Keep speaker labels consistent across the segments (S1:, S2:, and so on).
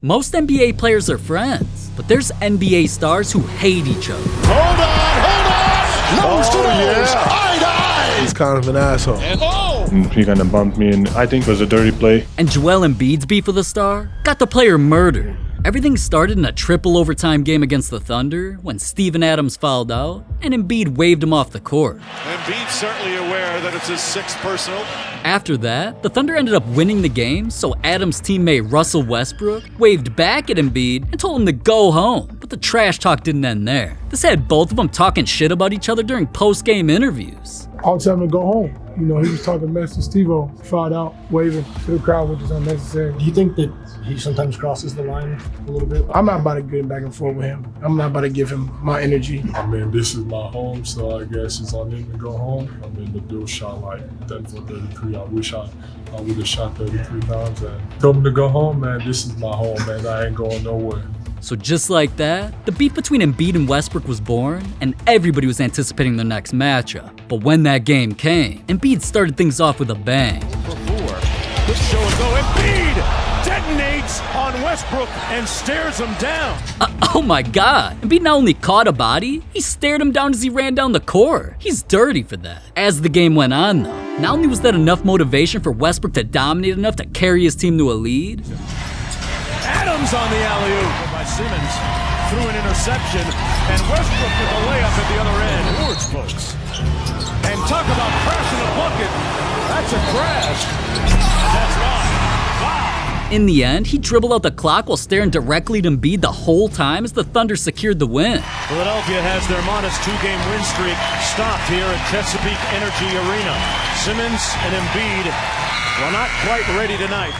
S1: Most NBA players are friends, but there's NBA stars who hate each other.
S2: Hold on! Nose to nose! Eye to eye!
S3: He's kind of an asshole.
S4: He kind of bumped me, and I think it was a dirty play.
S1: And Joel Embiid's beef with a star got the player murdered. Everything started in a triple overtime game against the Thunder when Steven Adams fouled out and Embiid waved him off the court.
S2: Embiid's certainly aware that it's his sixth personal.
S1: After that, the Thunder ended up winning the game, so Adams' teammate Russell Westbrook waved back at Embiid and told him to go home. But the trash talk didn't end there. This had both of them talking shit about each other during post-game interviews.
S5: I'll tell him to go home. You know, he was talking mess to Steve-O, fouled out, waving to the crowd, which is unnecessary.
S6: Do you think that he sometimes crosses the line a little bit?
S5: I'm not about to get back and forth with him. I'm not about to give him my energy.
S7: I mean, this is my home, so I guess it's on him to go home. I mean, the dude shot like 10 for 33. I wish I would have shot 33 times and told him to go home, man. This is my home, man. I ain't going nowhere.
S1: So just like that, the beef between Embiid and Westbrook was born, and everybody was anticipating their next matchup. But when that game came, Embiid started things off with a bang.
S2: For 4. Good show and go. Embiid detonates on Westbrook and stares him down.
S1: Oh my god, Embiid not only caught a body, he stared him down as he ran down the court. He's dirty for that. As the game went on though, not only was that enough motivation for Westbrook to dominate enough to carry his team to a lead,
S2: Adams on the alley-oop by Simmons through an interception, and Westbrook with the layup at the other end. Words, folks. And talk about crashing a bucket. That's a crash. And that's gone. Wow.
S1: in the end, he dribbled out the clock while staring directly at Embiid the whole time as the Thunder secured the win.
S2: Philadelphia has their modest two-game win streak stopped here at Chesapeake Energy Arena. Simmons and Embiid were not quite ready tonight.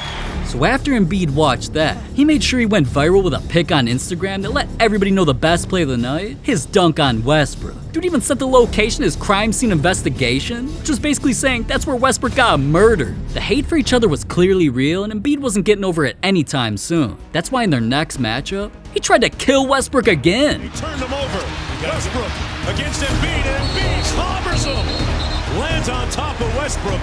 S1: So after Embiid watched that, he made sure he went viral with a pic on Instagram to let everybody know the best play of the night, his dunk on Westbrook. Dude even set the location as crime scene investigation, which was basically saying that's where Westbrook got murdered. The hate for each other was clearly real, and Embiid wasn't getting over it anytime soon. That's why in their next matchup, he tried to kill Westbrook again.
S2: He turned him over. Westbrook against Embiid, and Embiid clobbers him. Lands on top of Westbrook.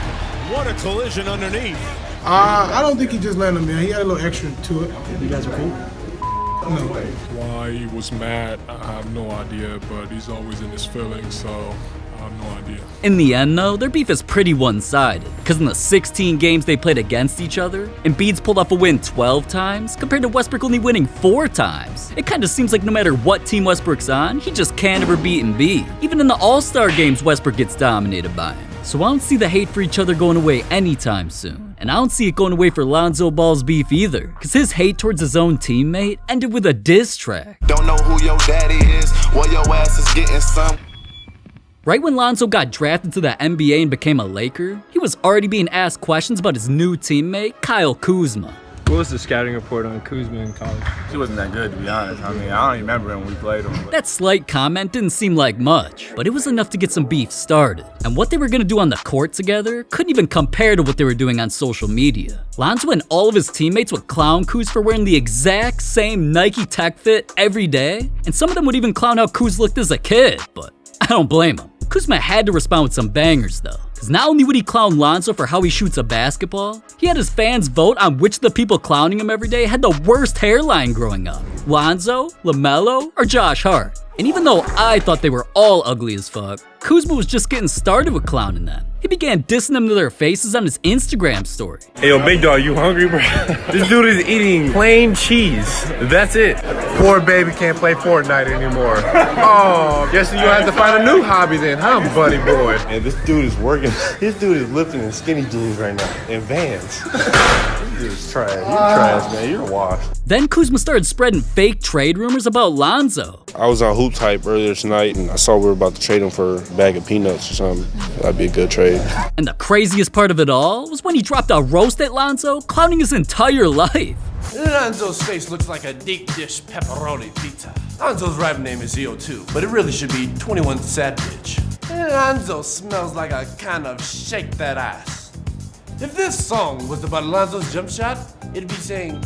S2: What a collision underneath.
S5: I don't think he just landed on me. He had a little extra to it.
S6: You guys are cool?
S5: No.
S7: Why he was mad, I have no idea, but he's always in his feelings, so I have no idea.
S1: In the end though, their beef is pretty one-sided, because in the 16 games they played against each other, Embiid's pulled off a win 12 times, compared to Westbrook only winning 4 times. It kinda seems like no matter what team Westbrook's on, he just can't ever beat Embiid. Even in the All-Star games, Westbrook gets dominated by him. So I don't see the hate for each other going away anytime soon. And I don't see it going away for Lonzo Ball's beef either, because his hate towards his own teammate ended with a diss track.
S8: Don't know who your daddy is, well your ass is getting some.
S1: Right when Lonzo got drafted to the NBA and became a Laker, he was already being asked questions about his new teammate, Kyle Kuzma.
S9: What was the scouting report on Kuzma in college?
S10: He wasn't that good, to be honest. I mean, I don't even remember him when we played him.
S1: That slight comment didn't seem like much, but it was enough to get some beef started. And what they were gonna do on the court together couldn't even compare to what they were doing on social media. Lonzo and all of his teammates would clown Kuz for wearing the exact same Nike Tech fit every day, and some of them would even clown how Kuz looked as a kid, but I don't blame him. Kuzma had to respond with some bangers though, because not only would he clown Lonzo for how he shoots a basketball, he had his fans vote on which of the people clowning him every day had the worst hairline growing up. Lonzo, LaMelo, or Josh Hart. And even though I thought they were all ugly as fuck, Kuzma was just getting started with clowning them. He began dissing them to their faces on his Instagram story.
S9: Hey yo, big dog, you hungry, bro? This dude is eating plain cheese. That's it.
S3: Poor baby can't play Fortnite anymore. Oh, guess you'll have to find a new hobby then, huh, buddy boy?
S11: And this dude is working. This dude is lifting in skinny jeans right now, in Vans. This dude is trash. You're trash, man. You're washed.
S1: Then Kuzma started spreading fake trade rumors about Lonzo.
S11: I was on Hoop Type earlier tonight, and I saw we were about to trade him for a bag of peanuts or something. That'd be a good trade.
S1: And the craziest part of it all was when he dropped a roast at Lonzo, clowning his entire life.
S12: Lonzo's face looks like a deep dish pepperoni pizza. Lonzo's rap name is ZO2, but it really should be 21 Savage. Lonzo smells like a kind of shake that ass. If this song was about Lonzo's jump shot, it'd be saying,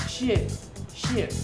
S12: shit, shit,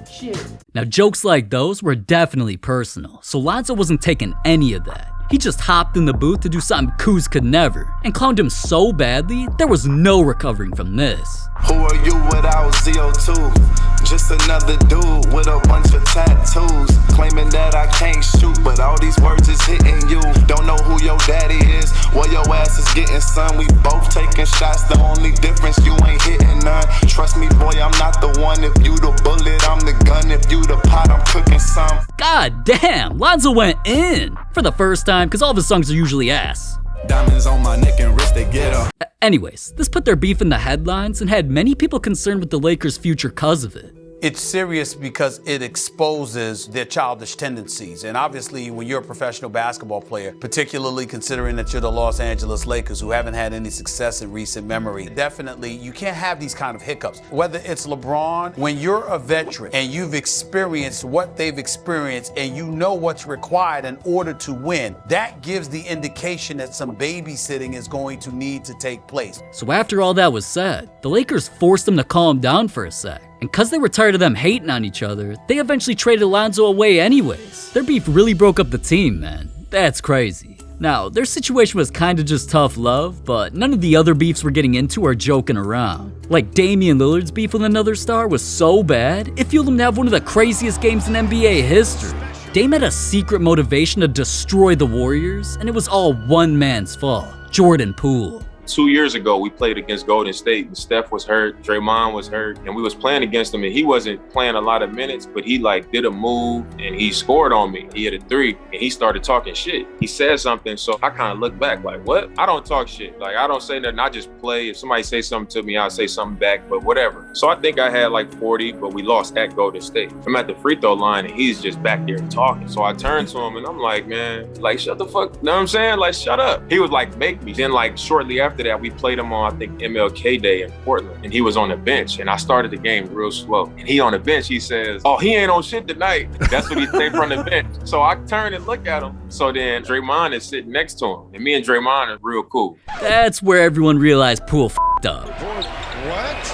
S12: shit.
S1: Now jokes like those were definitely personal, so Lonzo wasn't taking any of that. He just hopped in the booth to do something Kuz could never, and clowned him so badly, there was no recovering from this.
S8: Who are you without ZO2? just another dude with a bunch of tattoos. Claiming that I can't shoot, but all these words is hitting you. Don't know who your daddy is, well your ass is getting some. We both taking shots, the only difference you ain't hitting none. Trust me boy, I'm not the one. If you the bullet, I'm the gun. If you the pot, I'm cooking some.
S1: God damn, Lonzo went in! For the first time, because all of his songs are usually ass.
S8: Diamonds on my neck and wrist, they get up.
S1: Anyways, this put their beef in the headlines and had many people concerned with the Lakers' future cause of it.
S13: It's serious because it exposes their childish tendencies. And obviously, when you're a professional basketball player, particularly considering that you're the Los Angeles Lakers who haven't had any success in recent memory, definitely you can't have these kind of hiccups. Whether it's LeBron, when you're a veteran and you've experienced what they've experienced and you know what's required in order to win, that gives the indication that some babysitting is going to need to take place.
S1: So after all that was said, the Lakers forced them to calm down for a sec. And cause they were tired of them hating on each other, they eventually traded Lonzo away anyways. Their beef really broke up the team, man. That's crazy. Now, their situation was kinda just tough love, but none of the other beefs we're getting into are joking around. Like Damian Lillard's beef with another star was so bad, it fueled him to have one of the craziest games in NBA history. Dame had a secret motivation to destroy the Warriors, and it was all one man's fault, Jordan Poole.
S14: 2 years ago, we played against Golden State, and Steph was hurt, Draymond was hurt, and we was playing against him, and he wasn't playing a lot of minutes, but he like did a move, and he scored on me. He hit a 3, and he started talking shit. He said something, so I kind of looked back like, what? I don't talk shit. Like, I don't say nothing, I just play. If somebody say something to me, I'll say something back, but whatever. So I think I had like 40, but we lost at Golden State. I'm at the free throw line, and he's just back there talking. So I turned to him, and I'm like, man, like, shut the fuck, you know what I'm saying? Like, shut up. He was like, make me. Then like, shortly after that, we played him on, I think, MLK Day in Portland, and he was on the bench, and I started the game real slow. And he on the bench, he says, oh, he ain't on shit tonight. That's what he said from the bench. So I turned and looked at him. So then Draymond is sitting next to him, and me and Draymond are real cool.
S1: That's where everyone realized Poole f***ed up.
S2: What?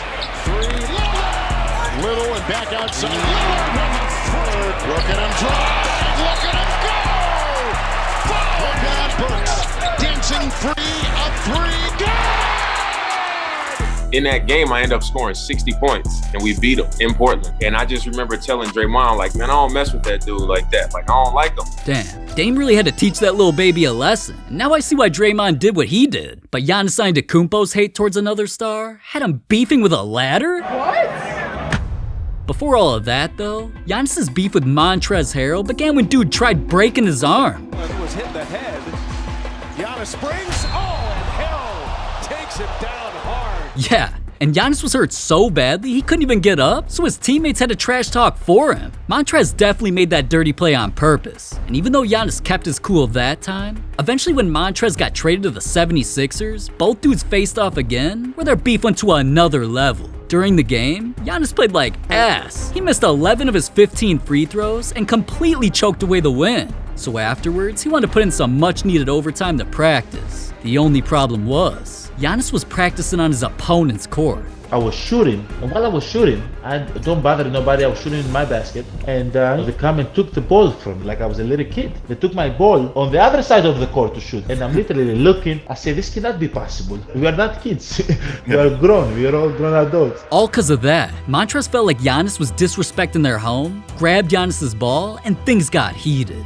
S2: 3, Little and back outside. Lillard, look at him drive. Look at him go. Look at Brooks dancing free. A 3. Go!
S14: In that game, I ended up scoring 60 points, and we beat him in Portland. And I just remember telling Draymond, like, man, I don't mess with that dude like that. Like, I don't like him.
S1: Damn, Dame really had to teach that little baby a lesson. And now I see why Draymond did what he did. But Giannis Antetokounmpo's hate towards another star had him beefing with a ladder? What? Before all of that, though, Giannis's beef with Montrezl Harrell began when dude tried breaking his arm.
S2: It was hit the head. Giannis springs. Oh, and Harrell takes him down hard.
S1: Yeah, and Giannis was hurt so badly he couldn't even get up, so his teammates had to trash talk for him. Montrez definitely made that dirty play on purpose. And even though Giannis kept his cool that time, eventually when Montrez got traded to the 76ers, both dudes faced off again, where their beef went to another level. During the game, Giannis played like ass. He missed 11 of his 15 free throws and completely choked away the win. So afterwards, he wanted to put in some much needed overtime to practice. The only problem was, Giannis was practicing on his opponent's court.
S15: I was shooting, and while I was shooting, I don't bother nobody, I was shooting in my basket, and they come and took the ball from me like I was a little kid. They took my ball on the other side of the court to shoot, and I'm literally looking, I say, this cannot be possible. We are not kids, we are grown, we are all grown adults.
S1: All cause of that, Montrez felt like Giannis was disrespecting their home, grabbed Giannis's ball, and things got heated.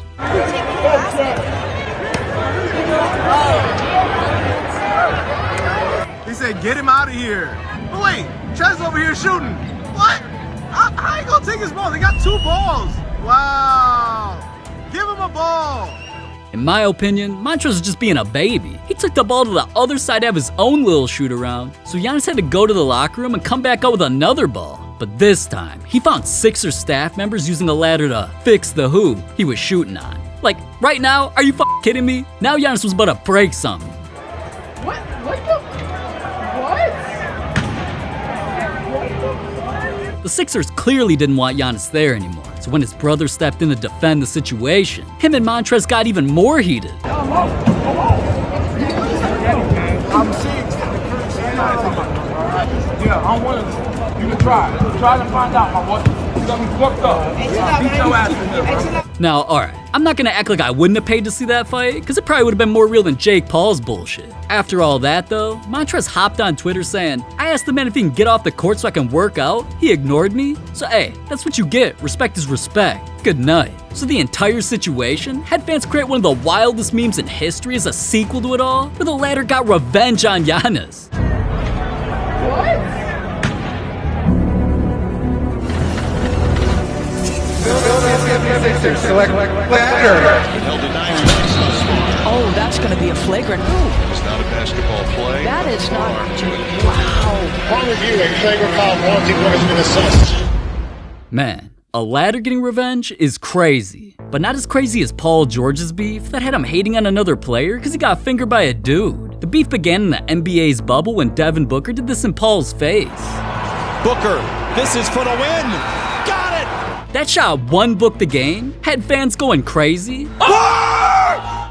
S3: He said, get him out of here. But wait, Trez over here shooting. What? I ain't gonna take his ball. They got 2 balls. Wow. Give him a ball.
S1: In my opinion, Montrez was just being a baby. He took the ball to the other side to have his own little shoot around, so Giannis had to go to the locker room and come back out with another ball. But this time, he found Sixers staff members using a ladder to fix the hoop he was shooting on. Like, right now, are you f***ing kidding me? Now Giannis was about to break something.
S16: What the?
S1: The Sixers clearly didn't want Giannis there anymore, so when his brother stepped in to defend the situation, him and Montrez got even more heated.
S16: I'm seeing yeah, I'm one of them. You can try to find out, my boy. got me fucked up. Beat your ass in here, bro.
S1: Now, alright, I'm not gonna act like I wouldn't have paid to see that fight, because it probably would have been more real than Jake Paul's bullshit. After all that though, Montrez hopped on Twitter saying, I asked the man if he can get off the court so I can work out, he ignored me, so hey, that's what you get, respect is respect. Good night. So the entire situation had fans create one of the wildest memes in history as a sequel to it all, where the latter got revenge on Giannis.
S17: Oh, that's going to be a flagrant move.
S18: It's not a basketball play.
S17: That is not. Wow.
S18: On review, a flagrant foul warranting what has been assessed.
S1: Man, a ladder getting revenge is crazy. But not as crazy as Paul George's beef that had him hating on another player because he got fingered by a dude. The beef began in the NBA's bubble when Devin Booker did this in Paul's face.
S2: Booker, this is for the win. Got it.
S1: That shot one booked the game, had fans going crazy.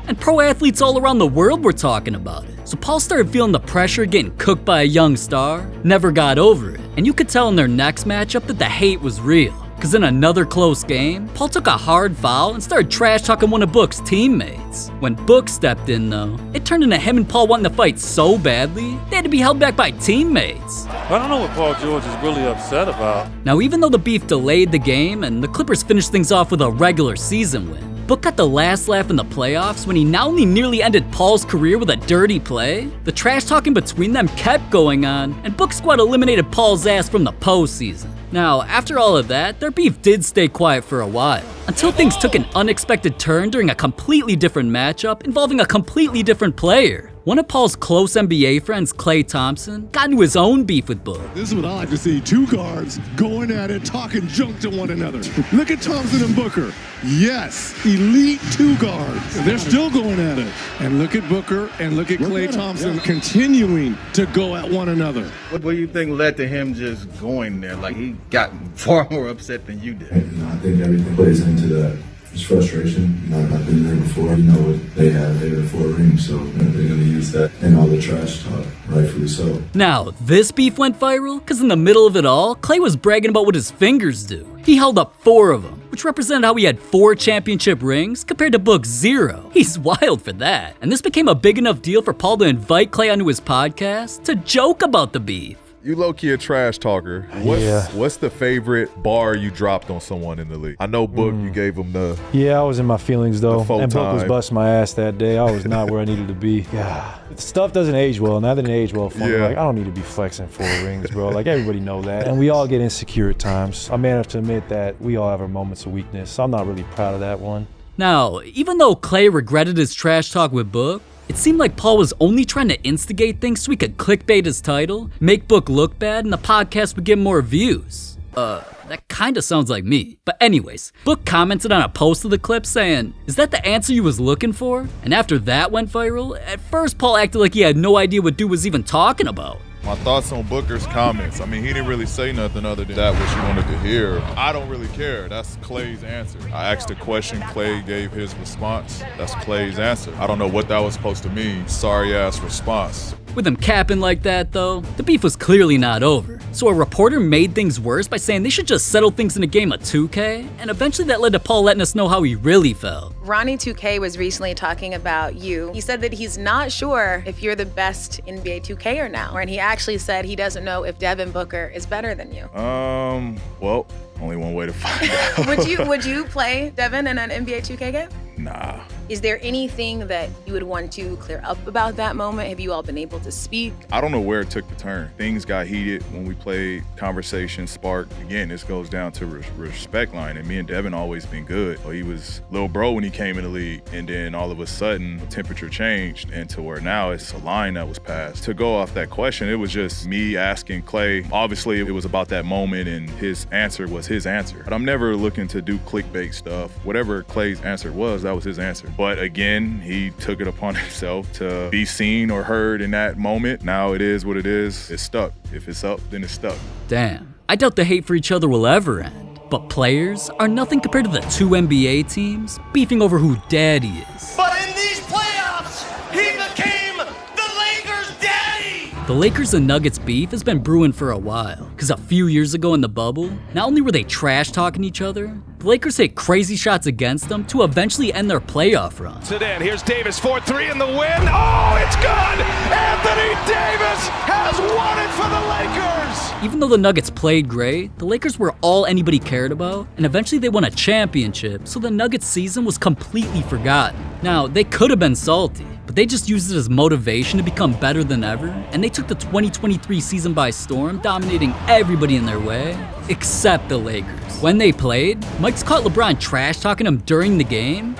S1: And pro athletes all around the world were talking about it. So Paul started feeling the pressure getting cooked by a young star, never got over it. And you could tell in their next matchup that the hate was real. Cause in another close game, Paul took a hard foul and started trash talking one of Book's teammates. When Book stepped in though, it turned into him and Paul wanting to fight so badly, they had to be held back by teammates.
S19: I don't know what Paul George is really upset about.
S1: Now even though the beef delayed the game and the Clippers finished things off with a regular season win, Book got the last laugh in the playoffs when he not only nearly ended Paul's career with a dirty play, the trash talking between them kept going on, and Book's squad eliminated Paul's ass from the postseason. Now, after all of that, their beef did stay quiet for a while, until things took an unexpected turn during a completely different matchup involving a completely different player. One of Paul's close NBA friends, Klay Thompson, got into his own beef with Book.
S20: This is what I like to see, two guards going at it, talking junk to one another. Look at Thompson and Booker. Yes, elite two guards. They're still going at it. And look at Booker and look at Klay Thompson continuing to go at one another.
S10: What do you think led to him just going there? Like, he got far more upset than you did.
S21: I think everything plays into that. It's frustration. I've been there before. You know what they have. They have 4 rings, so they're going to use that and all the trash talk, rightfully so.
S1: Now, this beef went viral because in the middle of it all, Klay was bragging about what his fingers do. He held up 4 of them, which represented how he had 4 championship rings compared to Book's 0. He's wild for that. And this became a big enough deal for Paul to invite Klay onto his podcast to joke about the beef.
S22: You low-key a trash talker. What's the favorite bar you dropped on someone in the league? I know Book, you gave him the...
S23: Yeah, I was in my feelings though. And Book was
S22: time.
S23: busting my ass that day. I was not where I needed to be. Yeah. Stuff doesn't age well. Now that it age well for me, like, I don't need to be flexing 4 rings, bro. Like, everybody know that. And we all get insecure at times. I man have to admit that we all have our moments of weakness. So I'm not really proud of that one.
S1: Now, even though Klay regretted his trash talk with Book, it seemed like Paul was only trying to instigate things so he could clickbait his title, make Book look bad, and the podcast would get more views. That kinda sounds like me. But anyways, Book commented on a post of the clip saying, "Is that the answer you was looking for?" And after that went viral, at first Paul acted like he had no idea what dude was even talking about.
S22: My thoughts on Booker's comments. I mean, he didn't really say nothing other than that what you wanted to hear. I don't really care. That's Klay's answer. I asked a question, Klay gave his response. That's Klay's answer. I don't know what that was supposed to mean. Sorry ass response.
S1: With him capping like that though, the beef was clearly not over. So a reporter made things worse by saying they should just settle things in a game of 2K, and eventually that led to Paul letting us know how he really felt.
S24: Ronnie 2K was recently talking about you. He said that he's not sure if you're the best NBA 2K-er now, and he actually said he doesn't know if Devin Booker is better than you.
S22: Well, only one way to find out.
S24: Would you play Devin in an NBA 2K game?
S22: Nah.
S24: Is there anything that you would want to clear up about that moment? Have you all been able to speak?
S22: I don't know where it took the turn. Things got heated when we played, conversation sparked. Again, this goes down to respect line, and me and Devin always been good. Well, he was little bro when he came in the league, and then all of a sudden, the temperature changed, and to where now it's a line that was passed. To go off that question, it was just me asking Klay. Obviously, it was about that moment, and his answer was his answer. But I'm never looking to do clickbait stuff. Whatever Klay's answer was, that was his answer. But again, he took it upon himself to be seen or heard in that moment. Now it is what it is. It's stuck. If it's up, then it's stuck.
S1: Damn, I doubt the hate for each other will ever end. But players are nothing compared to the 2 NBA teams beefing over who daddy is.
S18: But in these playoffs, he became the Lakers' daddy.
S1: The Lakers and Nuggets beef has been brewing for a while, because a few years ago in the bubble, not only were they trash-talking each other, the Lakers hit crazy shots against them to eventually end their playoff run.
S2: It in. Here's Davis, 4-3 in the win. Oh, it's good! Anthony Davis has won it for the Lakers!
S1: Even though the Nuggets played great, the Lakers were all anybody cared about, and eventually they won a championship, so the Nuggets season was completely forgotten. Now, they could have been salty, but they just used it as motivation to become better than ever, and they took the 2023 season by storm, dominating everybody in their way, except the Lakers. When they played, Mike's caught LeBron trash-talking him during the game,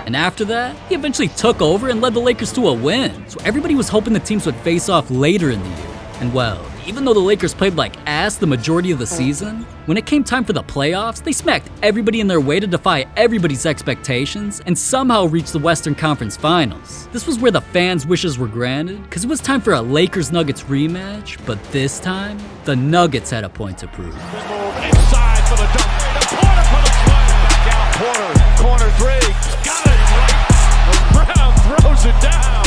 S1: and after that, he eventually took over and led the Lakers to a win, so everybody was hoping the teams would face off later in the year. And well, even though the Lakers played like ass the majority of the season, when it came time for the playoffs, they smacked everybody in their way to defy everybody's expectations and somehow reached the Western Conference Finals. This was where the fans' wishes were granted, because it was time for a Lakers-Nuggets rematch, but this time, the Nuggets had a point to prove.
S2: Inside for the dunk. The Porter for the slam. Back out. Porter, corner three. Got it right. Brown throws it down.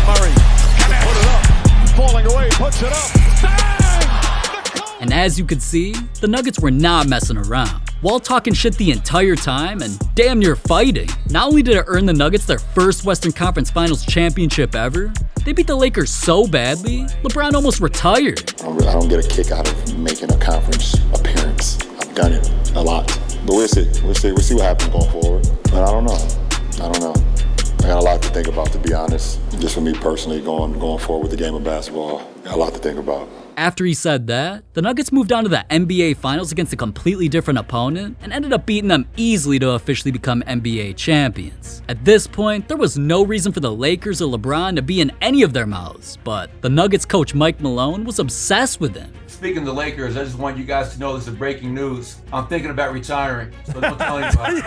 S2: Murray can put it up. Falling away, puts it up. Bang!
S1: And as you could see, the Nuggets were not messing around. While talking shit the entire time and damn near fighting, not only did it earn the Nuggets their first Western Conference Finals championship ever, they beat the Lakers so badly, LeBron almost retired.
S21: I don't get a kick out of making a conference appearance. I've done it a lot. But we'll see. We'll see what happens going forward. But I don't know. I got a lot to think about, to be honest. Just for me personally, going forward with the game of basketball, got a lot to think about.
S1: After he said that, the Nuggets moved on to the NBA Finals against a completely different opponent and ended up beating them easily to officially become NBA champions. At this point, there was no reason for the Lakers or LeBron to be in any of their mouths, but the Nuggets coach Mike Malone was obsessed with him.
S4: Speaking of the Lakers, I just want you guys to know this is breaking news. I'm thinking about retiring, so don't tell anybody.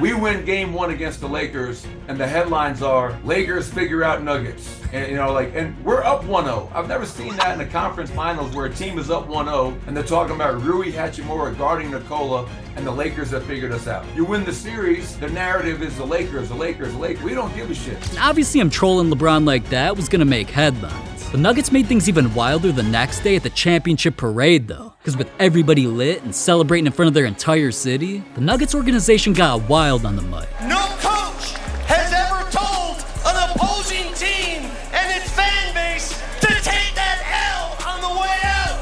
S4: We win game 1 against the Lakers, and the headlines are, Lakers figure out Nuggets. And and we're up 1-0. I've never seen that in the conference finals where a team is up 1-0, and they're talking about Rui Hachimura guarding Nikola, and the Lakers have figured us out. You win the series, the narrative is the Lakers. We don't give a shit.
S1: And obviously him trolling LeBron like that was gonna make headlines. The Nuggets made things even wilder the next day at the championship parade though, because with everybody lit and celebrating in front of their entire city, the Nuggets organization got wild on the mic.
S12: No coach has ever told an opposing team and its fan base to take that L on the way out.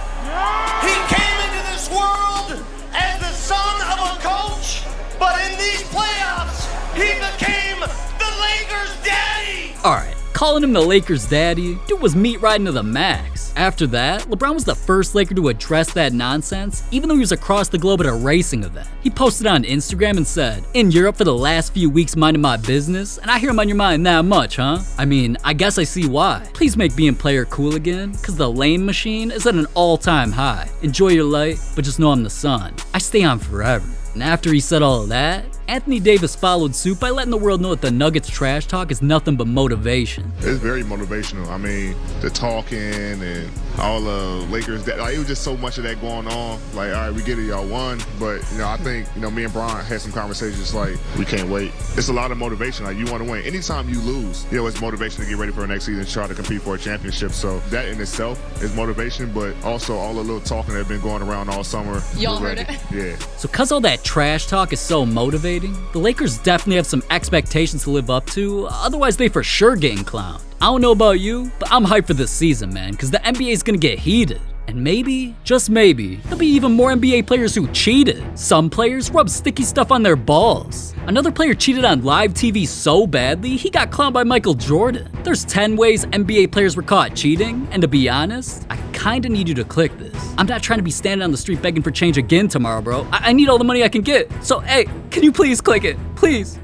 S12: He came into this world as the son of a coach, but in these playoffs, he became the Lakers' daddy.
S1: Alright, calling him the Lakers' daddy, dude was meat riding to the max. After that, LeBron was the first Laker to address that nonsense, even though he was across the globe at a racing event. He posted on Instagram and said, "In Europe for the last few weeks minding my business, and I hear I'm on your mind that much, huh? I mean, I guess I see why. Please make being player cool again, cause the lame machine is at an all-time high. Enjoy your light, but just know I'm the sun. I stay on forever." And after he said all of that, Anthony Davis followed suit by letting the world know that the Nuggets trash talk is nothing but motivation.
S5: It's very motivational. I mean, the talking and all the Lakers, it was just so much of that going on. Like, all right, we get it, y'all won. But, I think, me and Brian had some conversations like, we can't wait. It's a lot of motivation. Like, you want to win. Anytime you lose, it's motivation to get ready for the next season and try to compete for a championship. So that in itself is motivation, but also all the little talking that have been going around all summer.
S24: Y'all heard it?
S5: Yeah.
S1: So cause all that trash talk is so motivating, the Lakers definitely have some expectations to live up to, otherwise they for sure getting clowned. I don't know about you, but I'm hyped for this season, man, because the NBA is gonna get heated. And maybe, just maybe, there'll be even more NBA players who cheated. Some players rubbed sticky stuff on their balls. Another player cheated on live TV so badly, he got clowned by Michael Jordan. There's 10 ways NBA players were caught cheating, and to be honest, I kinda need you to click this. I'm not trying to be standing on the street begging for change again tomorrow, bro. I need all the money I can get. So, hey, can you please click it? Please.